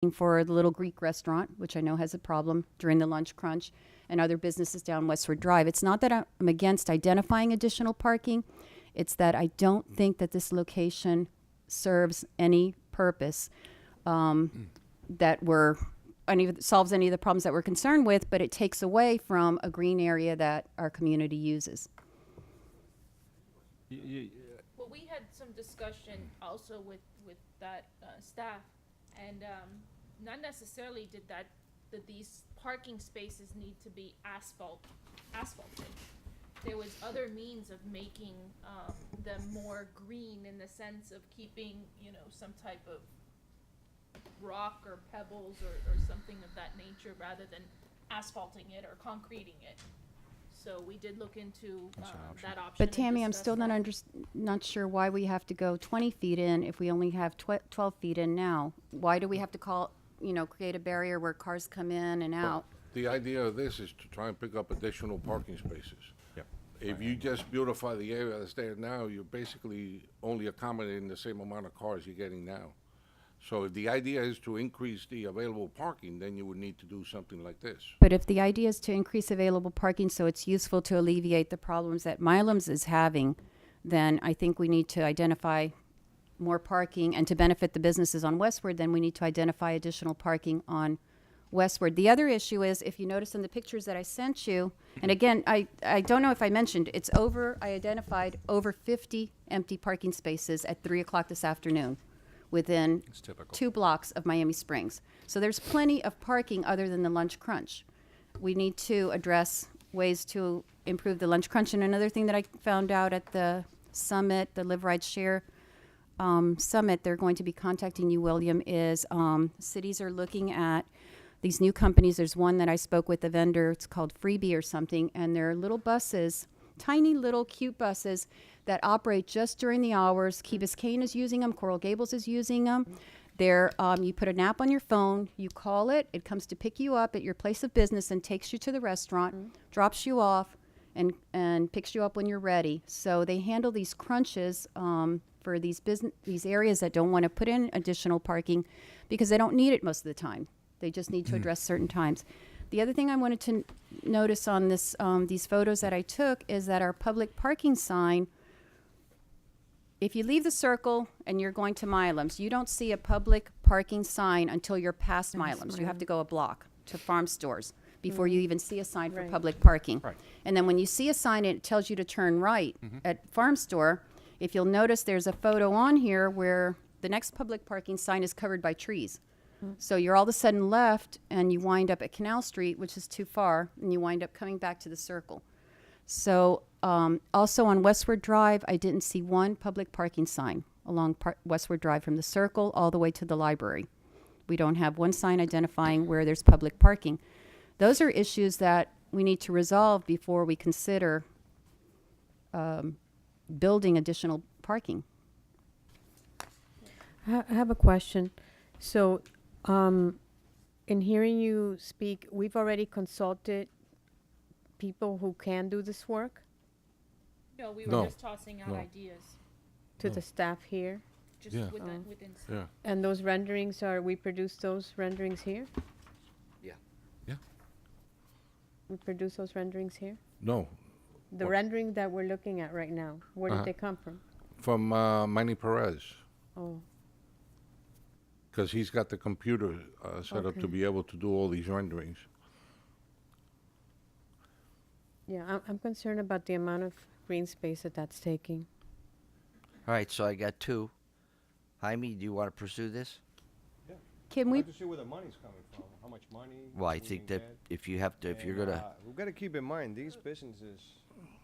for the Little Greek restaurant, which I know has a problem during the lunch crunch, and other businesses down Westward Drive. It's not that I'm against identifying additional parking. It's that I don't think that this location serves any purpose that solves any of the problems that we're concerned with, but it takes away from a green area that our community uses. Well, we had some discussion also with that staff, and not necessarily that these parking spaces need to be asphalted. There was other means of making them more green in the sense of keeping, some type of rock or pebbles or something of that nature rather than asphalting it or concreting it. So we did look into that option. But and Tammy, I'm discussed still that. not sure why we have to go 20 feet in if we only have 12 feet in now. Why do we have to create a barrier where cars come in and out? The idea of this is to try and pick up additional parking spaces. Yep. If you just beautify the area that's there now, you're basically only accommodating the same amount of cars you're getting now. So if the idea is to increase the available parking, then you would need to do something like this. But if the idea is to increase available parking so it's useful to alleviate the problems that Milam's is having, then I think we need to identify more parking, and to benefit the businesses on Westward, then we need to identify additional parking on Westward. The other issue is, if you notice in the pictures that I sent you, and again, I don't know if I mentioned, I identified over 50 empty parking spaces at 3 o'clock this afternoon within It's typical. 2 blocks of Miami Springs. So there's plenty of parking other than the lunch crunch. We need to address ways to improve the lunch crunch. And another thing that I found out at the summit, the Live Ride Share summit, they're going to be contacting you, William, is cities are looking at these new companies. There's one that I spoke with, the vendor, it's called Freebie or something, and they're little buses, tiny little cute buses that operate just during the hours. Key Biscayne is using them, Coral Gables is using them. They're, you put an app on your phone, you call it, it comes to pick you up at your place of business and takes you to the restaurant, drops you off, and picks you up when you're ready. So they handle these crunches for these areas that don't want to put in additional parking because they don't need it most of the time. They just need to address certain times. The other thing I wanted to notice on this, these photos that I took, is that our public parking sign, if you leave the circle and you're going to Milam's, you don't see a public parking sign until you're past Milam's. You have to go a block to farm stores before you even see a sign for Right. public parking. Right. And then when you see a sign and it tells you to turn right at farm store, if you'll notice, there's a photo on here where the next public parking sign is covered by trees. So you're all of a sudden left and you wind up at Canal Street, which is too far, and you wind up coming back to the circle. So also on Westward Drive, I didn't see one public parking sign along Westward Drive from the circle all the way to the library. We don't have one sign identifying where there's public parking. Those are issues that we need to resolve before we consider building additional parking. I have a question. So, in hearing you speak, we've already consulted people who can do this work No, we were No, just tossing out no. ideas, to the staff here. just Yeah. within. Yeah. And those renderings we produce those renderings here? Yeah. Yeah. We produce those renderings here? No, The What? rendering that we're looking at right now, where Uh-huh. did they come from? from Manny Perez, Oh, because he's got the computer set up to Okay. be able to do all these renderings. yeah, I'm concerned about the amount of green space that's taking. All right, so I got two. Jaime, do you want to pursue this? Can I'd we, like to see where the money's coming from, how much money. Well, I we think can that get. if you have to, if you're And, gonna, we've got to keep in mind, these businesses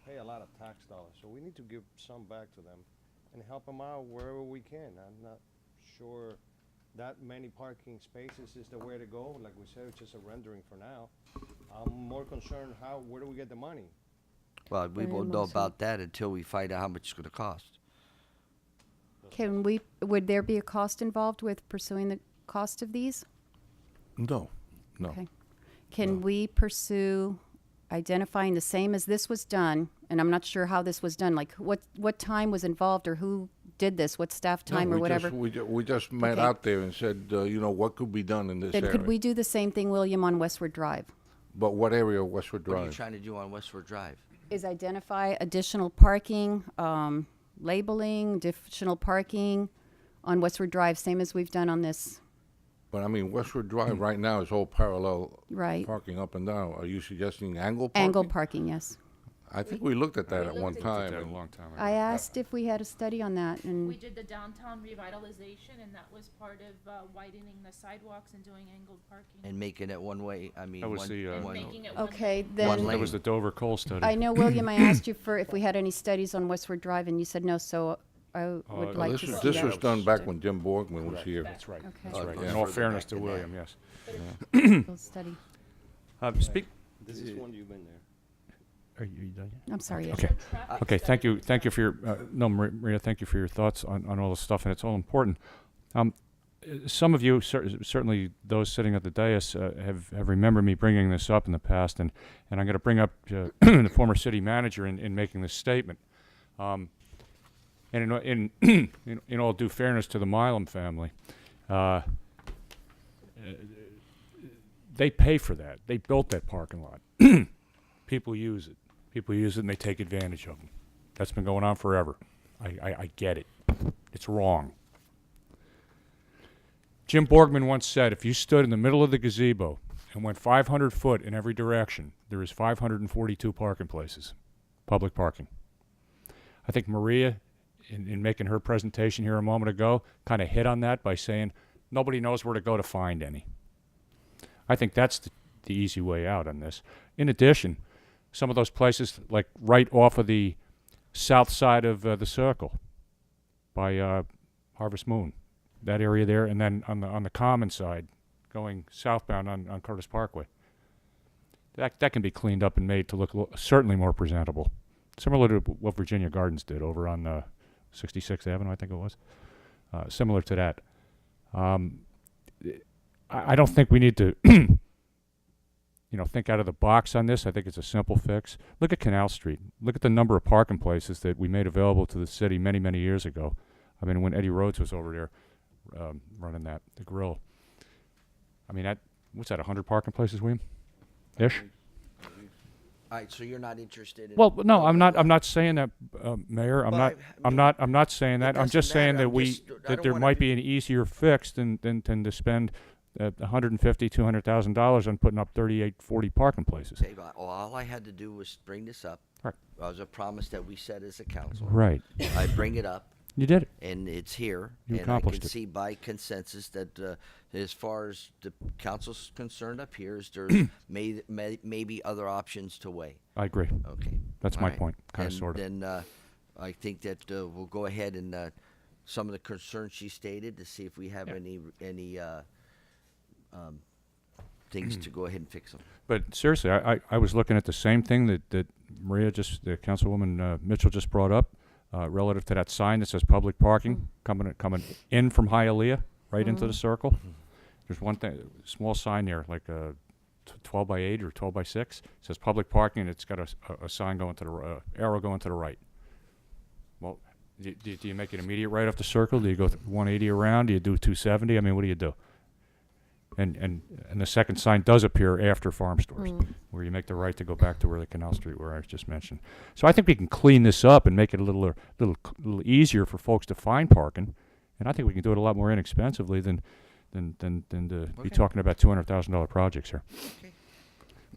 pay a lot of tax dollars, so we need to give some back to them and help them out wherever we can. I'm not sure that many parking spaces is the way to go. Like we said, it's just a rendering for now. I'm more concerned where do we get the money? well, we I won't am know also- about that until we find out how much it's gonna cost. would there be a cost involved with pursuing the cost of these? No, no. Okay. Can we pursue identifying the same as this was done, and I'm not sure how this was done, like what time was involved or who did this, what staff No, time or we whatever. We just met Okay. out there and said, you know, what could be done in this Then area? could we do the same thing, William, on Westward Drive? But what area of Westwood What are you Drive? trying to do on Westward Drive? Is identify additional parking, labeling, additional parking on Westward Drive, same as we've done on this, But I mean, Westwood Drive right now is all parallel right? parking up and down. Are you suggesting angle parking? Angle parking, yes. I think we looked at that We at one looked time. Did that a and- long time ago. I asked if we had a study on that, We and did the downtown revitalization, and that was part of widening the sidewalks and doing angled parking. And making it one way, I mean, That was one, the, And one, making it one okay, lane. then. lane. That was the Dover Coal study. I know, William, I asked you for if we had any studies on Westward Drive, and you said no, so I would well, like This to was, see this that. was done back when Jim Borgman was here. That's right, Okay. that's right. Okay. In all Further fairness back to than that. William, yes. Little study. Speak, This is one you've been there. are you done yet? I'm sorry, yes. Okay. Traffic Okay, thank study. you, for your, no, Maria, thank you for your thoughts on all this stuff, and it's all important. Some of you, certainly those sitting at the dais, have remembered me bringing this up in the past, and I'm going to bring up the former city manager in making this statement. And in all due fairness to the Milam family, they pay for that. They built that parking lot. People use it. People use it and they take advantage of them. That's been going on forever. I get it. It's wrong. Jim Borgman once said, if you stood in the middle of the gazebo and went 500 foot in every direction, there is 542 parking places, public parking. I think Maria, in making her presentation here a moment ago, kind of hit on that by saying nobody knows where to go to find any. I think that's the easy way out on this. In addition, some of those places, like right off of the south side of the circle by Harvest Moon, that area there, and then on the common side, going southbound on Curtis Parkway. That can be cleaned up and made to look certainly more presentable, similar to what Virginia Gardens did over on 66th Avenue, I think it was. Similar to that. I don't think we need to, think out of the box on this. I think it's a simple fix. Look at Canal Street. Look at the number of parking places that we made available to the city many, many years ago. I mean, when Eddie Rhodes was over there running the grill. I mean, what's that, 100 parking places, William? Ish? All right, so you're not interested in. Well, no, I'm not saying that, Mayor. I'm Well, not. I'm not saying that. I'm doesn't just saying matter. that I don't there wanna might be- be an easier fix than to spend $150,000-$200,000 on putting up 38, 40 parking places. Okay, well, all I had to do was bring this up. Right. It was a promise that we set as a council. Right. I bring it up, You did it. and it's here. You and accomplished I can it. see by consensus that as far as the council's concerned up here, is there's maybe other options to weigh. I agree. Okay. That's All my right. point, kind of, And sort of. Then I think that we'll go ahead and some of the concerns she stated to see if we have any things to go ahead and fix them. But seriously, I was looking at the same thing that Maria the Councilwoman Mitchell just brought up, relative to that sign that says public parking coming in from Hialeah right into the circle. There's one thing, small sign there, like a 12 by 8 or 12 by 6. It says public parking, and it's got a sign going to the arrow going to the right. Well, do you make it immediate right off the circle? Do you go 180 around? Do you do 270? I mean, what do you do? And the second sign does appear after farm stores, where you make the right to go back to where the Canal Street, where I just mentioned. So I think we can clean this up and make it a little easier for folks to find parking, and I think we can do it a lot more inexpensively than to be talking about $200,000 projects here.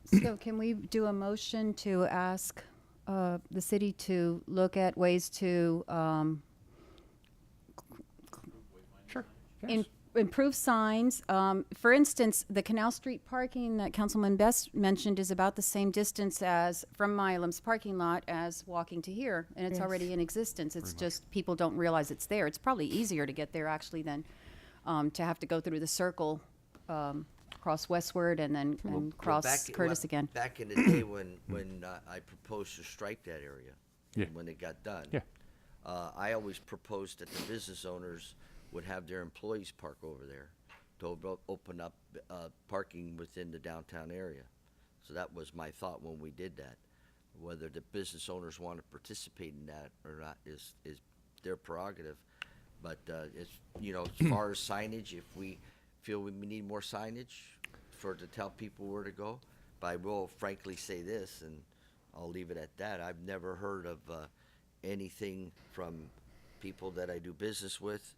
So can we do a motion to ask the city to look at ways to improve signs? For instance, the Canal Street parking that Councilman Best mentioned is about the same distance as from Milam's parking lot as walking to here, and it's Yes. already in existence. It's just people don't realize it's there. It's probably easier to get there actually than to have to go through the circle, cross westward and then and cross Curtis again. Back in the day when I proposed to strike that area, Yeah. when it got done, Yeah. I always proposed that the business owners would have their employees park over there to open up parking within the downtown area. So that was my thought when we did that. Whether the business owners want to participate in that or not is their prerogative. But, it's, you know, as far as signage, if we feel we need more signage to tell people where to go, but I will frankly say this, and I'll leave it at that. I've never heard of, anything from people that I do business with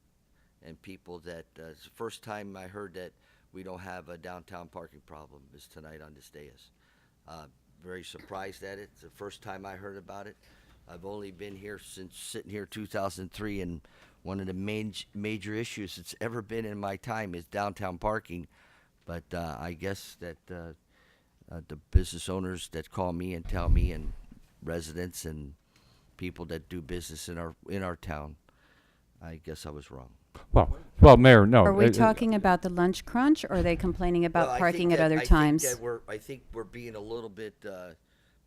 and people that, it's the first time I heard that we don't have a downtown parking problem is tonight on this dais. Very surprised at it. It's the first time I heard about it. I've only been here since sitting here 2003, and one of the major issues that's ever been in my time is downtown parking. But I guess that the business owners that call me and tell me, and residents and people that do business in our town, I guess I was wrong. Well, Mayor, no. Are we talking about the lunch crunch, or are they complaining about Well, I parking think at that- other times? I think we're being a little bit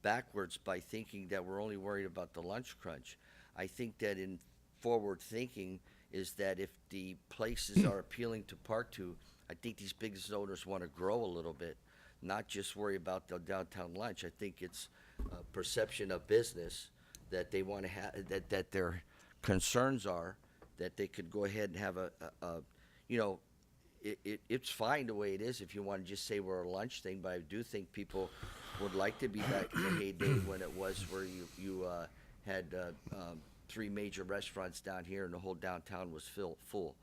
backwards by thinking that we're only worried about the lunch crunch. I think that in forward thinking is that if the places are appealing to park to, I think these business owners want to grow a little bit, not just worry about the downtown lunch. I think it's a perception of business that they want to have, that their concerns are that they could go ahead and have you know, it's fine the way it is if you want to just say we're a lunch thing, but I do think people would like to be back in the heyday when it was where you had 3 major restaurants down here and the whole downtown was full.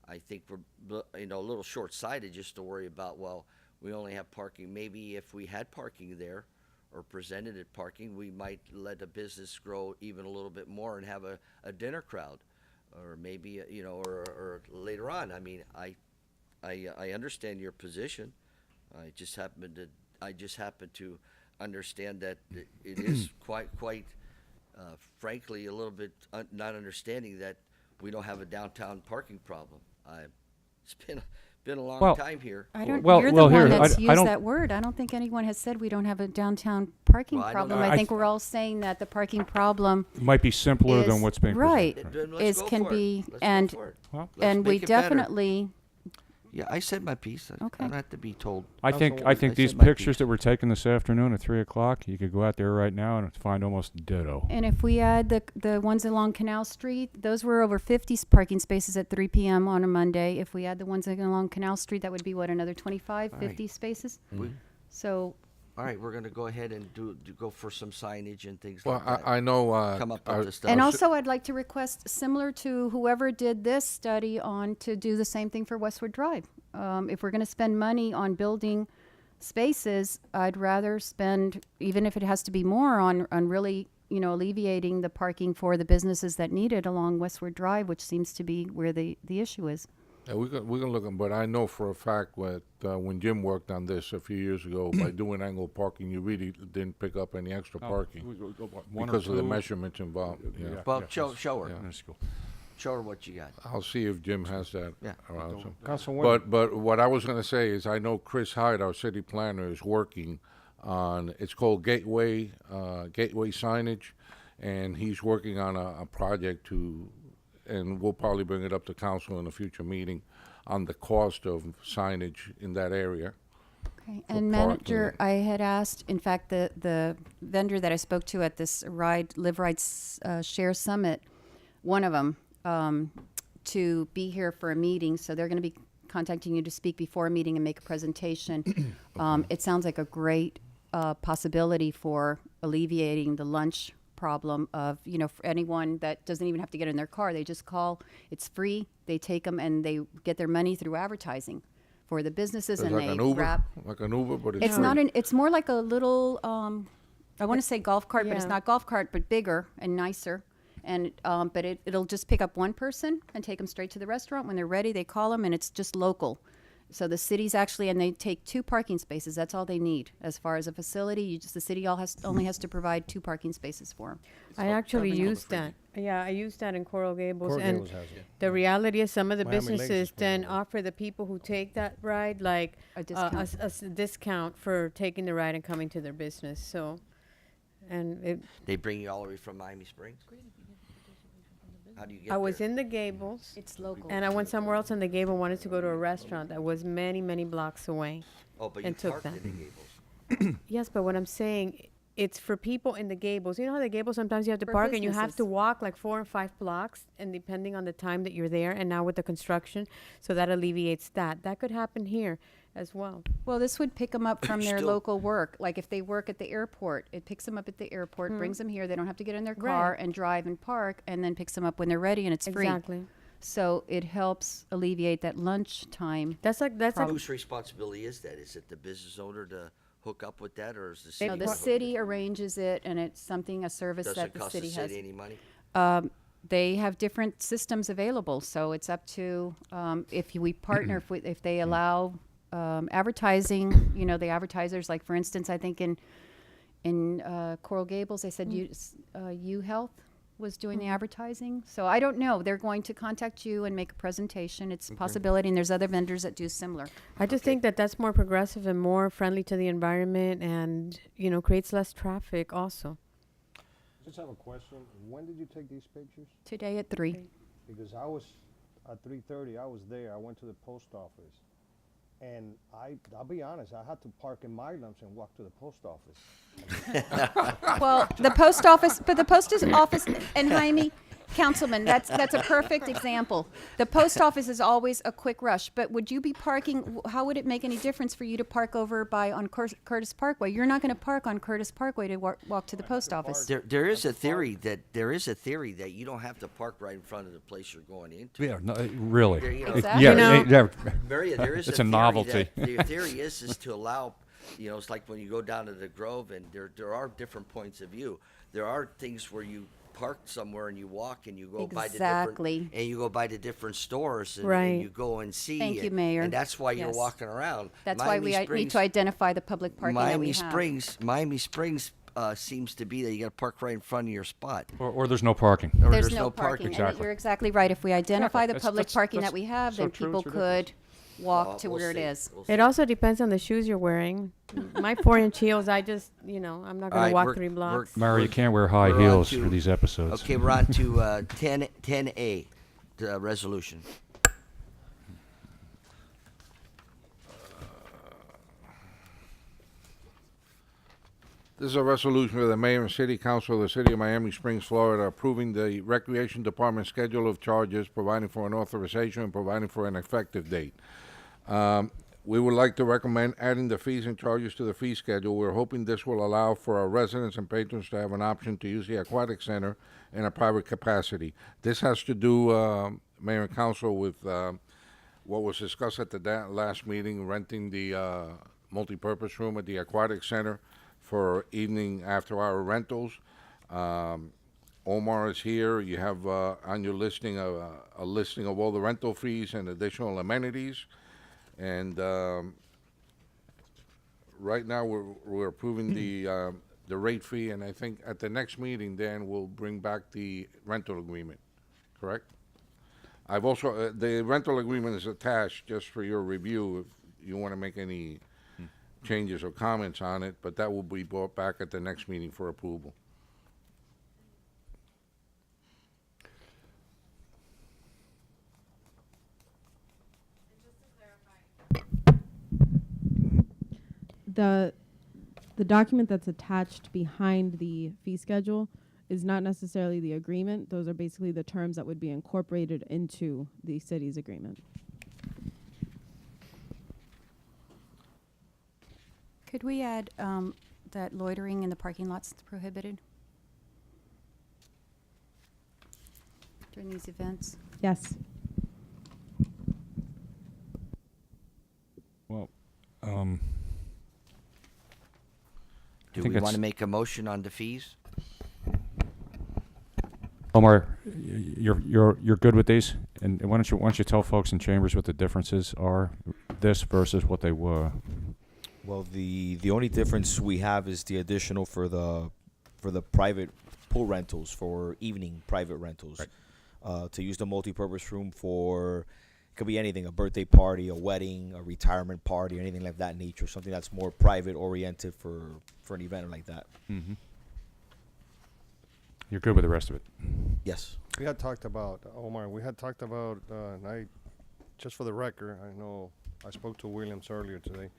I think we're, you know, a little short-sighted just to worry about, well, we only have parking. Maybe if we had parking there or presented it parking, we might let the business grow even a little bit more and have a dinner crowd. Or maybe, you know, or later on. I mean, I understand your position. I just happen to understand that it is quite frankly a little bit not understanding that we don't have a downtown parking problem. It's been a long Well, time here. I don't, Well, you're well, the here, one that's I used don't- that word. I don't think anyone has said we don't have a downtown parking Well, I don't problem. know. I I think we're all saying that the parking problem Might be simpler than is- what's being right. presented. Then let's is go can for it. be- Let's go and- for it. Well, Let's and we make it better. definitely, Yeah, I said my piece. I Okay. don't have to be told. I Councilwoman, think I these said my pictures piece. that were taken this afternoon at 3:00, you could go out there right now and find almost ditto. and if we add the ones along Canal Street, those were over 50 parking spaces at 3 p.m. on a Monday. If we add the ones along Canal Street, that would be what, another 25, All right. 50 spaces? We- So All right, we're gonna go ahead and go for some signage and things Well, like that. I know, Come up I- with the stuff. And also, I'd like to request, similar to whoever did this study on, to do the same thing for Westwood Drive. If we're going to spend money on building spaces, I'd rather spend, even if it has to be more, on really, you know, alleviating the parking for the businesses that need it along Westwood Drive, which seems to be where the issue is. Yeah, we're gonna look, but I know for a fact when Jim worked on this a few years ago, by doing angle parking, you really didn't pick up any extra parking because of the measurements involved. Yeah. Well, show her. Yeah. Minuscule. Show her what you got. I'll see if Jim has that Yeah. around. So. Councilwoman, But what I was gonna say is I know Chris Hyde, our city planner, is working on, it's called Gateway signage, and he's working on a project and we'll probably bring it up to council in a future meeting on the cost of signage in that area. Okay. For And manager, parking. I had asked, in fact, the vendor that I spoke to at this Live Ride Share Summit, one of them, to be here for a meeting. So they're going to be contacting you to speak before a meeting and make a presentation. It sounds like a great possibility for alleviating the lunch problem of, you know, for anyone that doesn't even have to get in their car. They just call. It's free. They take them and they get their money through advertising for the businesses, It's and like they an Uber, wrap. but it's It's free. not an. It's more like a little. I want to say golf cart, but it's Yeah. not golf cart, but bigger and nicer. And but it'll just pick up one person and take them straight to the restaurant. When they're ready, they call them, and it's just local. So the city's actually, and they take 2 parking spaces. That's all they need as far as a facility. The city only has to provide 2 parking spaces for them. I actually Government. used that. Yeah, I used that in Coral Gables. Coral And Gables has it. the reality is some of the Miami Lakes is businesses then putting it. offer the people who take that ride like A discount. a discount for taking the ride and coming to their business. So, and They bring you all the way from Miami Springs? How do you get I was there? in the Gables. It's local. And I went somewhere else in the Gable, wanted to go to a restaurant that was many, many blocks away. Oh, but you and took parked that. in the Gables. Yes, but what I'm saying, it's for people in the Gables. You know how the Gables sometimes you have to For park and you have to businesses. walk like 4 and 5 blocks, and depending on the time that you're there, and now with the construction, so that alleviates that. That could happen here as well. Well, this would pick them up from their Still- local work. Like if they work at the airport, it picks them up at the airport, brings them here. They don't have to get in their car Right. and drive and park, and then picks them up when they're ready, and it's free. Exactly. So it helps alleviate that lunch time. That's like Whose responsibility is that? Is it the business owner to hook up with that, or is the city? No, the gonna hook city it? arranges it, and it's something, a service Does that it the cost the city has. city any money? They have different systems available, so it's up to if we partner, if they allow advertising. You know, the advertisers, like for instance, I think in Coral Gables, they said U Health was doing the advertising. So I don't know. They're going to contact you and make a presentation. It's a possibility, and there's other vendors that do similar. I just think that that's more progressive and more friendly to the environment, and creates less traffic also. Just have a question. When did you take these pictures? Today at 3. Because I was at 3:30. I was there. I went to the post office, and I'll be honest. I had to park in Milam's and walk to the post office. Well, the post office, but the post office and Jaime, Councilman, that's a perfect example. The post office is always a quick rush, but would you be parking, how would it make any difference for you to park over on Curtis Parkway? You're not going to park on Curtis Parkway to walk to the post office. There is a theory that you don't have to park right in front of the place you're going into. Yeah, no, really. There you go. Exactly. Yeah, yeah. Maria, there is It's a a theory novelty. The theory is to allow, it's like when you go down to the Grove, and there are different points of view. There are things where you park somewhere and you walk and you go by the Exactly. different, and you go by the different stores and, Right. and you go and see. Thank you, and- Mayor. And that's why you're Yes. walking around. That's why we need Springs- to identify the public parking that we Miami Springs seems to be that you got to park right in front of your spot. Or there's no parking. Or There's no parking. And Exactly. you're exactly right. If we identify the That's- public that's- parking that's that we have, so then true, people it's ridiculous. could walk Well, to we'll where it see. is. We'll see. It also depends on the shoes you're wearing. My 4-inch heels, I just, I'm not All going right, to walk we're- 3 blocks. Mary, you can't wear high we're on heels to- for these episodes. Okay, we're on to 10A, the resolution. This is a resolution of the mayor and city council of the city of Miami Springs, Florida, approving the recreation department schedule of charges, providing for an authorization, and providing for an effective date. We would like to recommend adding the fees and charges to the fee schedule. We're hoping this will allow for our residents and patrons to have an option to use the aquatic center in a private capacity. This has to do, mayor and council, with what was discussed at the last meeting, renting the multipurpose room at the aquatic center for evening after-hour rentals. Omar is here. You have on your listing a listing of all the rental fees and additional amenities. And right now, we're approving the rate fee, and I think at the next meeting, then we'll bring back the rental agreement, correct? I've also, the rental agreement is attached just for your review if you want to make any changes or comments on it, but that will be brought back at the next meeting for approval. The document that's attached behind the fee schedule is not necessarily the agreement. Those are basically the terms that would be incorporated into the city's agreement. Could we add that loitering in the parking lots is prohibited during these events? Yes. Well, Do think we want that's- to make a motion on the fees? Omar, you're good with these? And why don't you tell folks in chambers what the differences are, this versus what they were? Well, the only difference we have is the additional for the private pool rentals, for evening private rentals. Right. To use the multipurpose room for, it could be anything, a birthday party, a wedding, a retirement party, anything like that nature, something that's more private oriented for an event like that. Mm-hmm. You're good with the rest of it? Yes. We had talked about, Omar, and I, just for the record, I know I spoke to Williams earlier today.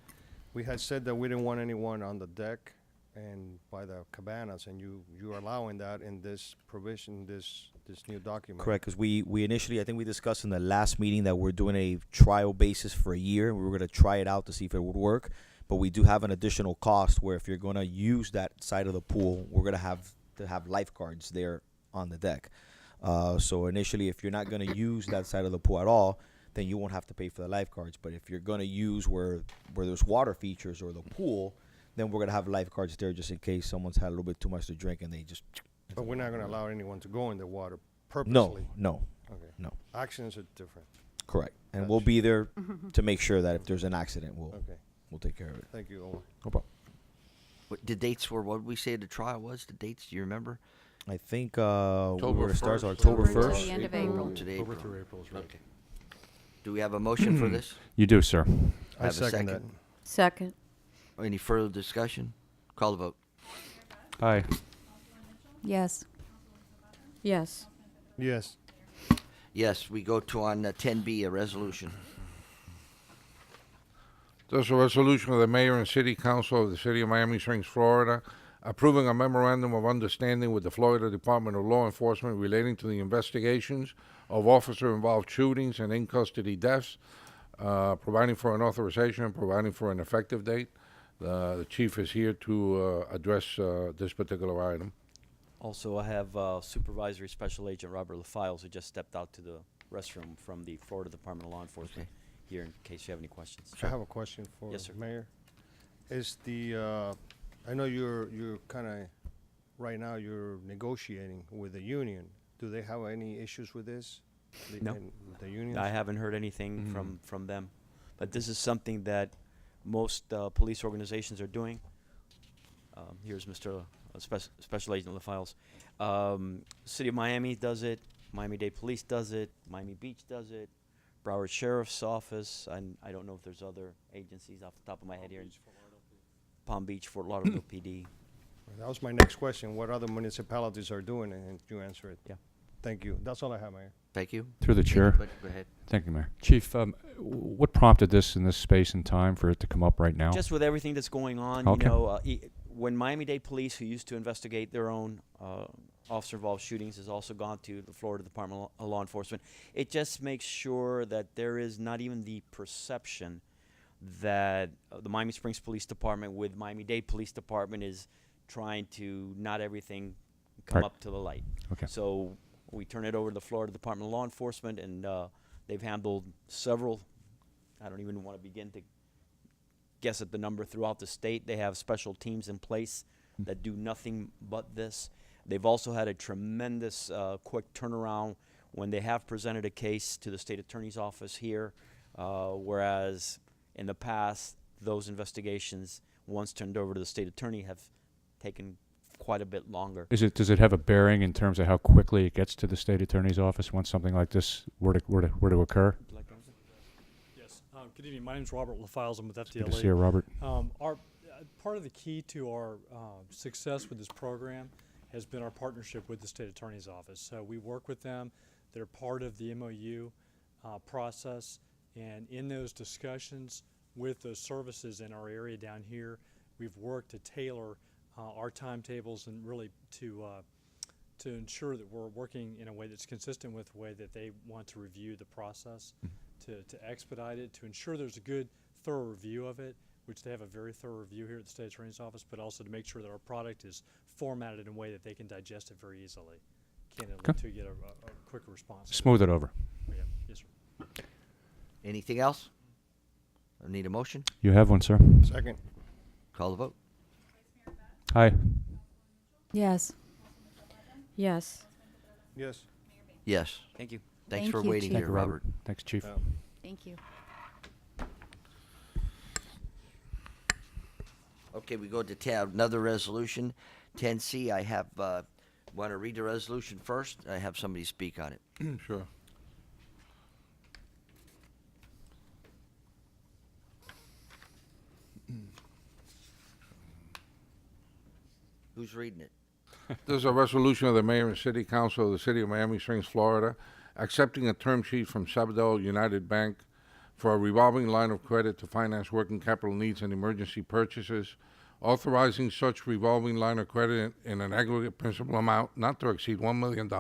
We had said that we didn't want anyone on the deck and by the cabanas, and you're allowing that in this provision, this new document. Correct, because we initially, I think we discussed in the last meeting that we're doing a trial basis for a year. We were going to try it out to see if it would work, but we do have an additional cost where if you're going to use that side of the pool, we're going to have lifeguards there on the deck. So initially, if you're not going to use that side of the pool at all, then you won't have to pay for the lifeguards. But if you're going to use where there's water features or the pool, then we're going to have lifeguards there just in case someone's had a little bit too much to drink and they just. But we're not gonna allow anyone to go in the water No, purposely. no, Okay. no. Actions are different. Correct. And we'll Gotcha. be there to make sure that if there's an accident, Okay. we'll take care of it. Thank you, Omar. No problem. The dates were, what did we say the trial was? The dates, do you remember? I think October it starts 1st. October October to 1st. the end of April. To the October April. through April is right. Okay. Do we have a motion for this? You do, sir. I Have a second that. Second. Any further discussion? Call the vote. Aye. Yes. Yes. Yes. Yes, we go to on 10B, a resolution. There's a resolution of the mayor and city council of the city of Miami Springs, Florida, approving a memorandum of understanding with the Florida Department of Law Enforcement relating to the investigations of officer-involved shootings and in-custody deaths, providing for an authorization and providing for an effective date. The chief is here to address this particular item. Also, I have Supervisory Special Agent Robert LaFiles, who just stepped out to the restroom from the Florida Department of Law Enforcement, here in case you have any questions. I have a question for Yes, sir. Mayor. Is the I know you're kind of right now you're negotiating with the union. Do they have any issues with this? No. The unions? I haven't heard anything from them, but this is something that most police organizations are doing. Here's Mr. Special Agent LaFiles. City of Miami does it. Miami-Dade Police does it. Miami Beach does it. Broward Sheriff's Office. I don't know if there's other agencies off the top of my head here. Palm Beach, Fort Lauderdale PD. That was my next question. What other municipalities are doing, and you answer it. Yeah. Thank you. That's all I have, Mayor. Thank you. Through the chair. Anybody? Go ahead. Thank you, Mayor. Chief, what prompted this in this space and time for it to come up right now? Just with everything that's going on, Okay. you know, when Miami-Dade Police, who used to investigate their own officer-involved shootings, has also gone to the Florida Department of Law Enforcement, it just makes sure that there is not even the perception that the Miami Springs Police Department with Miami-Dade Police Department is trying to not everything come Right. up to the light. Okay. So we turn it over to the Florida Department of Law Enforcement, and they've handled several. I don't even want to begin to guess at the number throughout the state. They have special teams in place that do nothing but this. They've also had a tremendous quick turnaround when they have presented a case to the state attorney's office here, whereas in the past, those investigations, once turned over to the state attorney, have taken quite a bit longer. Does it have a bearing in terms of how quickly it gets to the state attorney's office once something like this were to occur? Would you like to answer? Yes. Good evening. My name is Robert LaFiles. I'm with FDLA. Good to see you, Robert. Our part of the key to our success with this program has been our partnership with the state attorney's office. So we work with them. They're part of the MOU process, and in those discussions with those services in our area down here, we've worked to tailor our timetables and really to ensure that we're working in a way that's consistent with the way that they want to review the process, to expedite it, to ensure there's a good, thorough review of it, which they have a very thorough review here at the state attorney's office, but also to make sure that our product is formatted in a way that they can digest it very easily, candidly, Okay. to get a quick response. Smooth it over. Yeah. Yes, sir. Anything else? I need a motion. You have one, sir. Second. Call the vote. Aye. Yes. Yes. Yes. Yes. Thank you. Thanks Thank for you, waiting Chief. here, Thank you, Robert. Thanks, Chief. Yeah. Thank you. Okay, we go to tab, another resolution, 10C. I have, want to read the resolution first? I have somebody speak on it. Sure. Who's reading it? There's a resolution of the mayor and city council of the city of Miami Springs, Florida, accepting a term sheet from Sabadell United Bank for a revolving line of credit to finance working capital needs and emergency purchases authorizing such revolving line of credit in an aggregate principal amount not to exceed $1 million,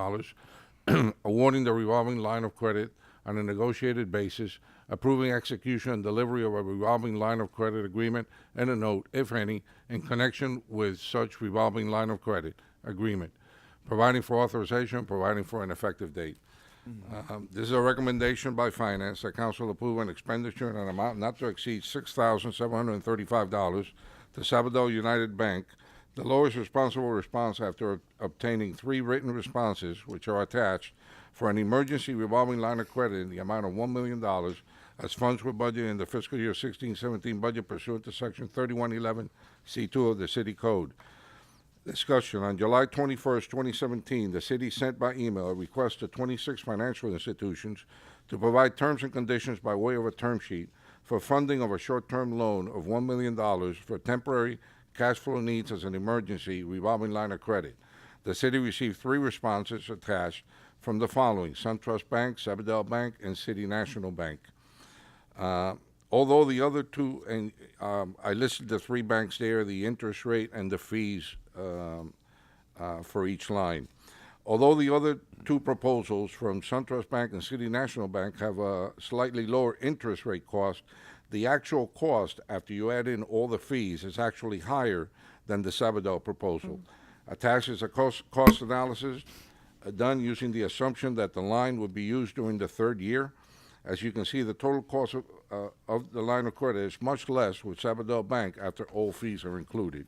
awarding the revolving line of credit on a negotiated basis, approving execution and delivery of a revolving line of credit agreement and a note, if any, in connection with such revolving line of credit agreement, providing for authorization, providing for an effective date. This is a recommendation by Finance that council approve an expenditure in an amount not to exceed $6,735 to Sabadell United Bank, the lowest responsible response after obtaining 3 written responses, which are attached, for an emergency revolving line of credit in the amount of $1 million as funds were budgeted in the fiscal year 16-17 budget pursuant to Section 3111 C2 of the City Code. Discussion. On July 21st, 2017, the city sent by email a request to 26 financial institutions to provide terms and conditions by way of a term sheet for funding of a short-term loan of $1 million for temporary cash flow needs as an emergency revolving line of credit. The city received 3 responses attached from the following: SunTrust Bank, Sabadell Bank, and City National Bank. Although the other 2, and I listed the 3 banks there, the interest rate and the fees for each line. Although the other 2 proposals from SunTrust Bank and City National Bank have a slightly lower interest rate cost, the actual cost after you add in all the fees is actually higher than the Sabadell proposal. Attached is a cost analysis done using the assumption that the line would be used during the 3rd year. As you can see, the total cost of the line of credit is much less with Sabadell Bank after all fees are included.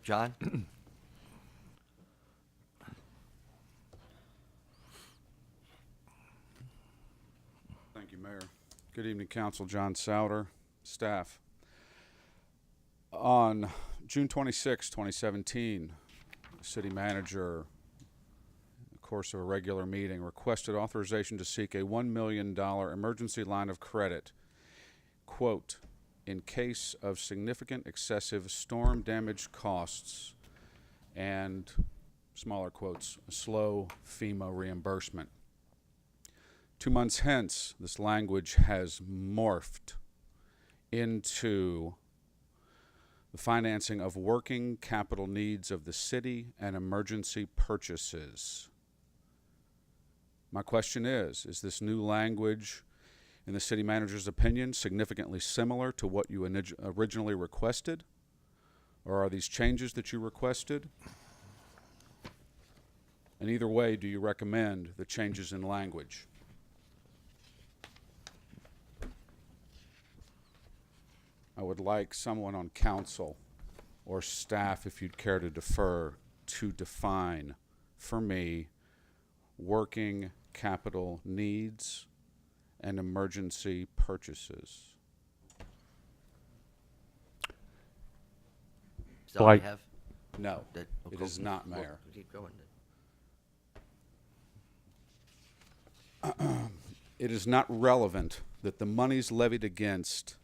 John? Thank you, Mayor. Good evening, Council. John Souter, staff. On June 26, 2017, the city manager, in the course of a regular meeting, requested authorization to seek a $1 million emergency line of credit, quote, in case of significant excessive storm damage costs and, smaller quotes, slow FEMA reimbursement. 2 months hence, this language has morphed into the financing of working capital needs of the city and emergency purchases. My question is this new language, in the city manager's opinion, significantly similar to what you originally requested? Or are these changes that you requested? And either way, do you recommend the changes in language? I would like someone on council or staff, if you'd care to defer, to define for me working capital needs and emergency purchases. Is that all you Like- have? No, That- it okay. is not, Well, Mayor. keep going then. It is not relevant that the monies levied against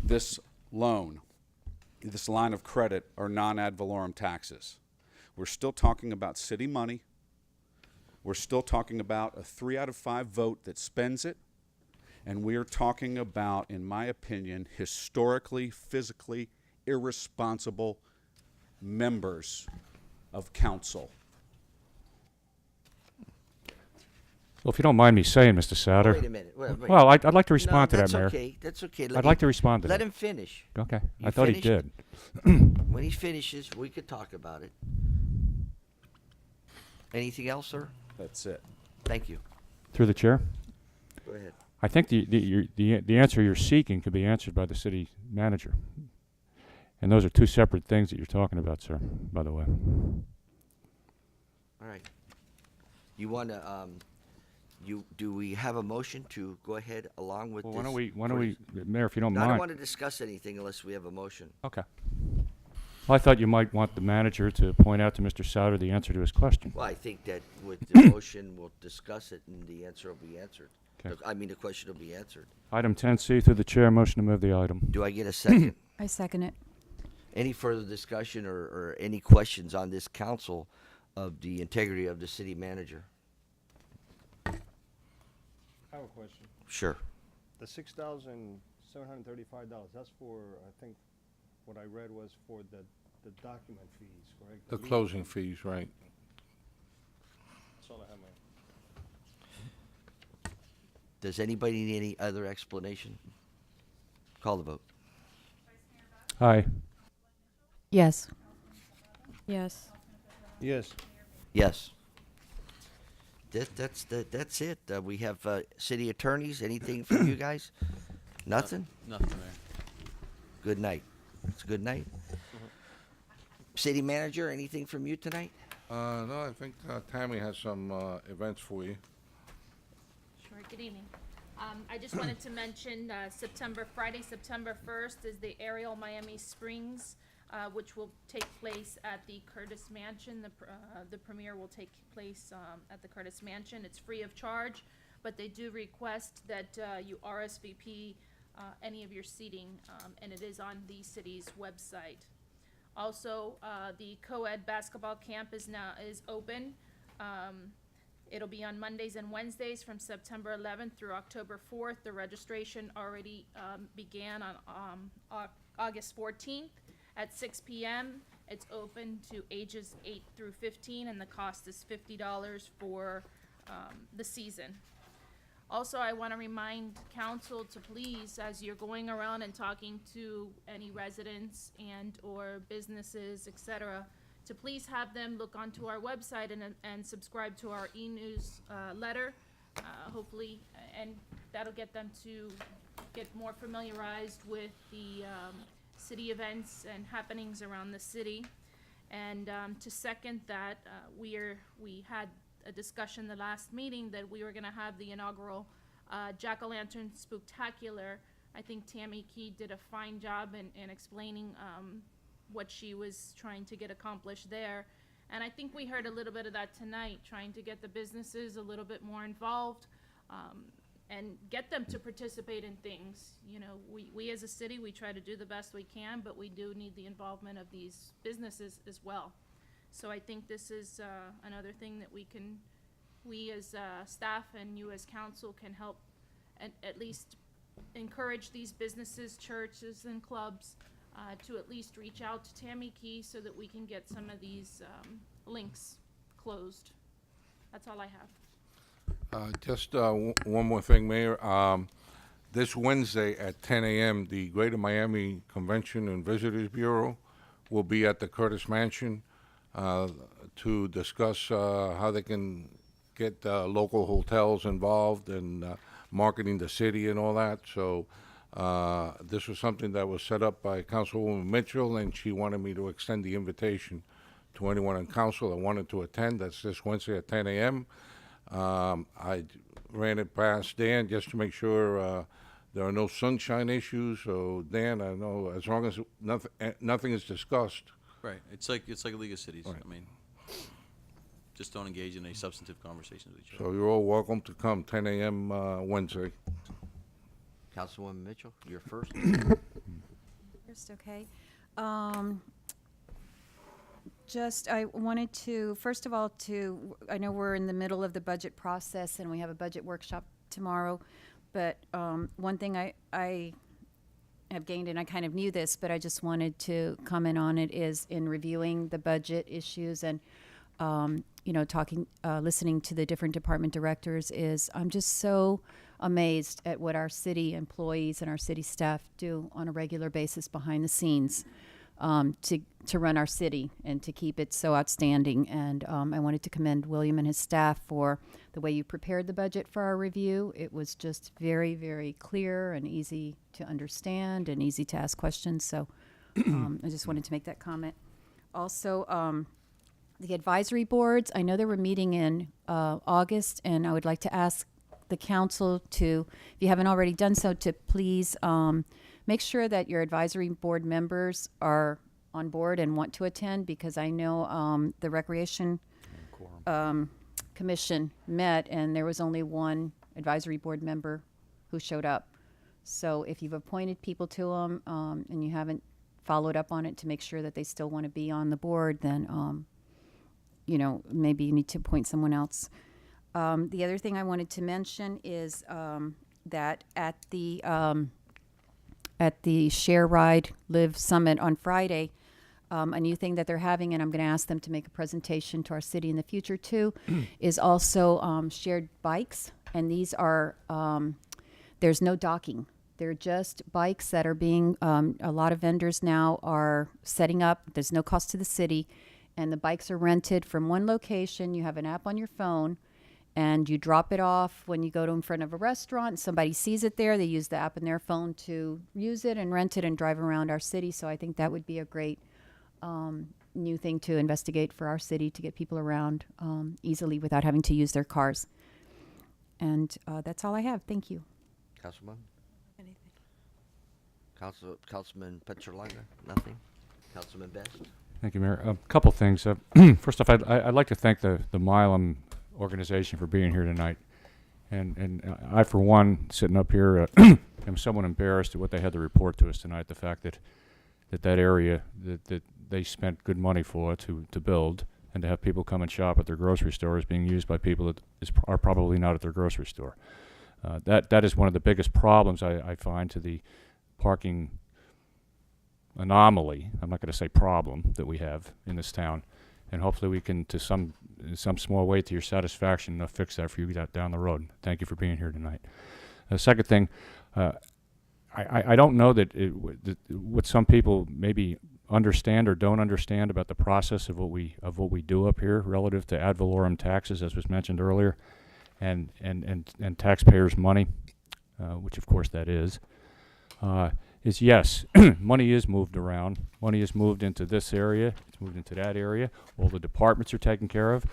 this loan, this line of credit, are non-ad valorem taxes. We're still talking about city money. We're still talking about a 3 out of 5 vote that spends it. And we're talking about, in my opinion, historically, physically irresponsible members of council. Well, if you don't mind me saying, Mr. Souter. Wait a minute. Wait. Well, I'd like to No, respond to that, Mayor. That's okay. That's okay. I'd like to respond to Let that. him finish. Okay, You I thought he finished? did. When he finishes, we could talk about it. Anything else, sir? That's it. Thank you. Through the chair. Go ahead. I think the answer you're seeking could be answered by the city manager. And those are 2 separate things that you're talking about, sir, by the way. All right. You want to, do we have a motion to go ahead along with Well, this? why don't we, Mayor, if you don't No, I don't mind. want to discuss anything unless we have a motion. Okay. Well, I thought you might want the manager to point out to Mr. Souter the answer to his question. Well, I think that with the motion, we'll discuss it and the answer will be answered. Okay. The question will be answered. Item 10C, through the chair, motion to move the item. Do I get a second? I second it. Any further discussion or any questions on this council of the integrity of the city manager? I have a question. Sure. The $6,735, that's for, I think, what I read was for the document fees, correct? The legal closing fees, right? That's all I have, Mayor. Does anybody need any other explanation? Call the vote. Aye. Yes. Yes. Yes. Yes. That's it. We have city attorneys. Anything from you guys? Nothing? Nothing, Mayor. Good night. It's a good night. City manager, anything from you tonight? No, I think Tammy has some events for you. Sure, good evening. I just wanted to mention, Friday, September 1st is the Ariel Miami Springs, which will take place at the Curtis Mansion. The premiere will take place at the Curtis Mansion. It's free of charge, but they do request that you RSVP any of your seating, and it is on the city's website. Also, the co-ed basketball camp is open. It'll be on Mondays and Wednesdays from September 11th through October 4th. The registration already began on August 14th at 6 p.m. It's open to ages 8 through 15, and the cost is $50 for the season. Also, I want to remind council to please, as you're going around and talking to any residents and/or businesses, etc., to please have them look onto our website and subscribe to our e-news letter, hopefully, and that'll get them to get more familiarized with the city events and happenings around the city. And to second that, we had a discussion the last meeting that we were gonna have the inaugural Jack-o'-lantern Spooktacular. I think Tammy Key did a fine job in explaining what she was trying to get accomplished there. And I think we heard a little bit of that tonight, trying to get the businesses a little bit more involved, and get them to participate in things. You know, we as a city, we try to do the best we can, but we do need the involvement of these businesses as well. So I think this is another thing that we as staff and you as council can help at least encourage these businesses, churches, and clubs to at least reach out to Tammy Key so that we can get some of these links closed. That's all I have. Just one more thing, Mayor. This Wednesday at 10 a.m., the Greater Miami Convention and Visitors Bureau will be at the Curtis Mansion to discuss how they can get local hotels involved in marketing the city and all that. So this was something that was set up by Councilwoman Mitchell, and she wanted me to extend the invitation to anyone in council that wanted to attend. That's this Wednesday at 10 a.m. I ran it past Dan just to make sure there are no sunshine issues. So Dan, I know as long as nothing is discussed. Right. It's like a League of Cities. Right. I mean, just don't engage in any substantive conversations with each other. So you're all welcome to come 10 a.m. Wednesday. Councilwoman Mitchell, you're first. First, okay. I wanted to, first of all, I know we're in the middle of the budget process and we have a budget workshop tomorrow, but one thing I have gained, and I kind of knew this, but I just wanted to comment on it, is in reviewing the budget issues and, listening to the different department directors, is I'm just so amazed at what our city employees and our city staff do on a regular basis behind the scenes to run our city and to keep it so outstanding. And I wanted to commend William and his staff for the way you prepared the budget for our review. It was just very, very clear and easy to understand and easy to ask questions. So I just wanted to make that comment. Also, the advisory boards, I know they were meeting in August, and I would like to ask the council to, if you haven't already done so, to please make sure that your advisory board members are on board and want to attend, because I know the Recreation Commission met and there was only one advisory board member who showed up. So if you've appointed people to them and you haven't followed up on it to make sure that they still want to be on the board, then maybe you need to appoint someone else. The other thing I wanted to mention is that at the at the Share Ride Live Summit on Friday. A new thing that they're having, and I'm going to ask them to make a presentation to our city in the future too, is also shared bikes. And these are, there's no docking. They're just bikes that are being, a lot of vendors now are setting up. There's no cost to the city. And the bikes are rented from one location. You have an app on your phone, and you drop it off when you go to in front of a restaurant. Somebody sees it there. They use the app on their phone to use it and rent it and drive around our city. So I think that would be a great new thing to investigate for our city to get people around easily without having to use their cars. And that's all I have. Thank you. Councilman? Councilman Petrolina? Nothing? Councilman Best? Thank you, Mayor. A couple things. First off, I'd like to thank the Milam organization for being here tonight. And I, for one, sitting up here, am somewhat embarrassed at what they had to report to us tonight, the fact that that area that they spent good money for to build, and to have people come and shop at their grocery store is being used by people that are probably not at their grocery store. That is one of the biggest problems I find to the parking anomaly, I'm not going to say problem, that we have in this town. And hopefully we can, in some small way to your satisfaction, fix that for you down the road. Thank you for being here tonight. The second thing, I don't know that what some people maybe understand or don't understand about the process of what we do up here relative to ad valorem taxes, as was mentioned earlier, and taxpayers' money, which of course that is yes, money is moved around. Money is moved into this area. It's moved into that area. All the departments are taken care of.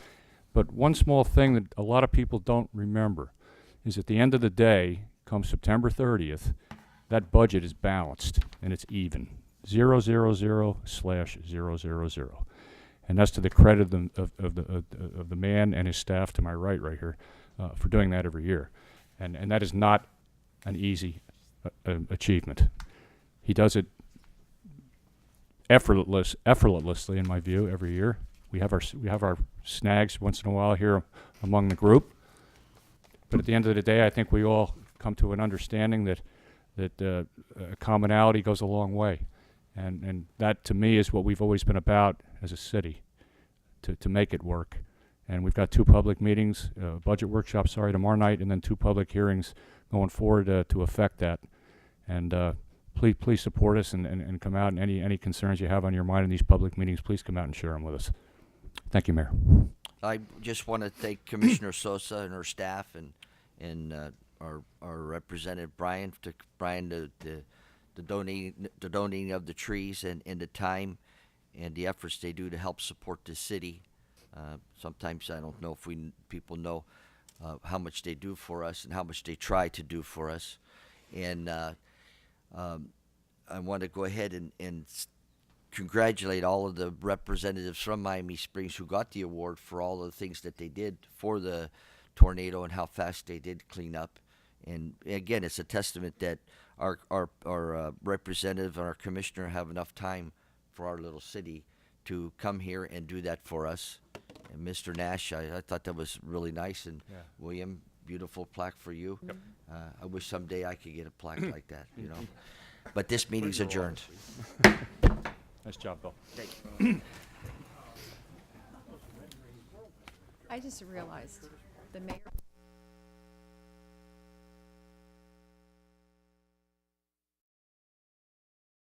But one small thing that a lot of people don't remember is at the end of the day, come September 30th, that budget is balanced and it's even. 000/000. And that's to the credit of the man and his staff to my right here for doing that every year. And that is not an easy achievement. He does it effortlessly, in my view, every year. We have our snags once in a while here among the group, but at the end of the day, I think we all come to an understanding that commonality goes a long way, and that to me is what we've always been about as a city, to make it work. And we've got 2 public meetings, budget workshops, tomorrow night, and then 2 public hearings going forward to affect that. And please support us and come out, and any concerns you have on your mind in these public meetings, please come out and share them with us. Thank you, Mayor. I just want to thank Commissioner Sosa and her staff and our representative Brian, the donating of the trees and the time and the efforts they do to help support the city. Sometimes I don't know if people know how much they do for us and how much they try to do for us. And I want to go ahead and congratulate all of the representatives from Miami Springs who got the award for all of the things that they did for the tornado and how fast they did clean up. And again, it's a testament that our representative and our commissioner have enough time for our little city to come here and do that for us. And Mr. Nash, I thought that was really nice. And Yeah. William, beautiful plaque for you. Yep. I wish someday I could get a plaque like that, But this meeting's adjourned. Nice job, Bill. Thank you. I just realized the mayor.